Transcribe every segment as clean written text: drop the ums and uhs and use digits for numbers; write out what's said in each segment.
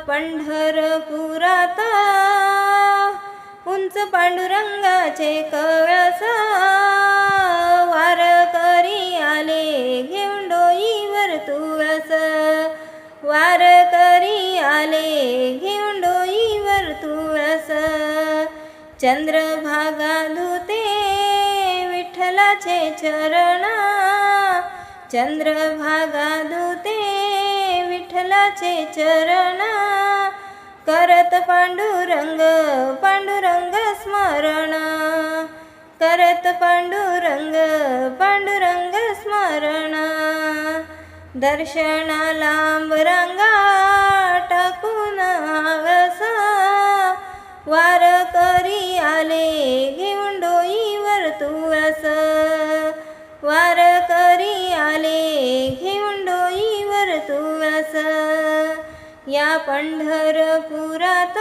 पंढरपुरात उंच पांडुरंगाचे कळस, वारकरी आले घेऊन डोईवर तुळस, वारकरी आले घेऊन डोईवर तुळस. चंद्रभागा धुते विठ्ठलाचे चरण, चंद्रभागा धुते विठ्ठलाचे चरण, करत पांडुरंग पांडुरंग स्मरण, करत पांडुरंग पांडुरंग स्मरण. दर्शनाला लांब रांगा टाकून आळस, वारकरी आले घेऊन डोईवर तुळस, वारकरी आले घेऊन डोईवर तुळस. या पंढरपुरात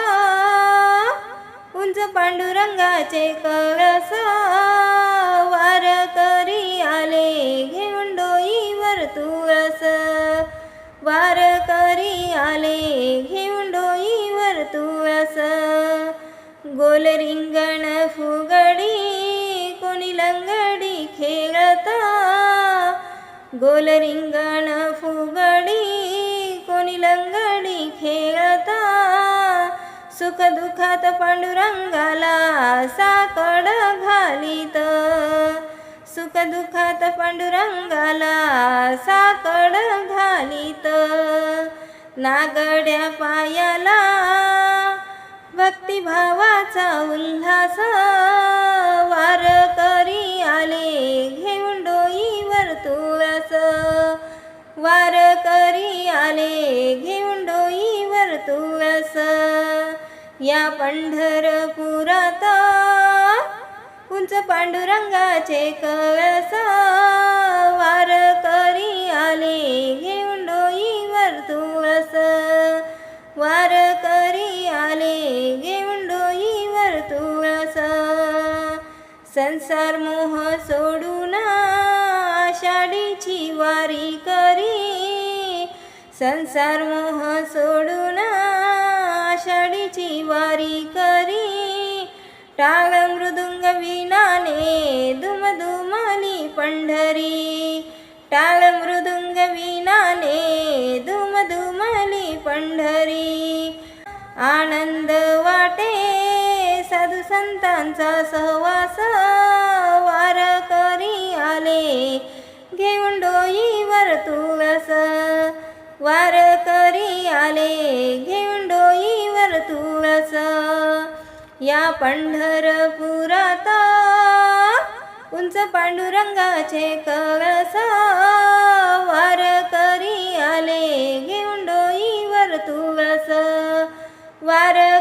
उंच पांडुरंगाचे कळस, वारकरी आले घेऊन डोईवर तुळस, वारकरी आले घेऊन डोईवर तुळस. गोल रिंगण फुगडी कोणी लंगडी खेळत, गोल रिंगण फुगडी कोणी लंगडी खेळत, सुख दुःखात पांडुरंगाला साकड घालीत, सुख दुःखात पांडुरंगाला साकड घालीत. नागड्या पायाला भक्तिभावाचा उल्हास, वारकरी आले घेऊन डोईवर तुळस, वारकरी आले घेऊन डोईवर तुळस. या पंढरपुरात उंच पांडुरंगाचे कळस, वारकरी आले घेऊन डोईवर तुळस, वारकरी आले घेऊन डोईवर तुळस. संसार मोह सोडून आषाढीची वारी करी, संसार मोह सोडून आषाढीची वारी करी. टाळ मृदुंग वीणाने दुमदुमली पंढरी, टाळ मृदुंग वीणाने दुमदुमली पंढरी. आनंद वाटे साधू संतांचा सहवास, वारकरी आले घेऊन डोईवर तुळस, वारकरी आले घेऊन डोईवर तुळस. या पंढरपुरात उंच पांडुरंगाचे कळस, वारकरी आले घेऊन डोईवर तुळस, वार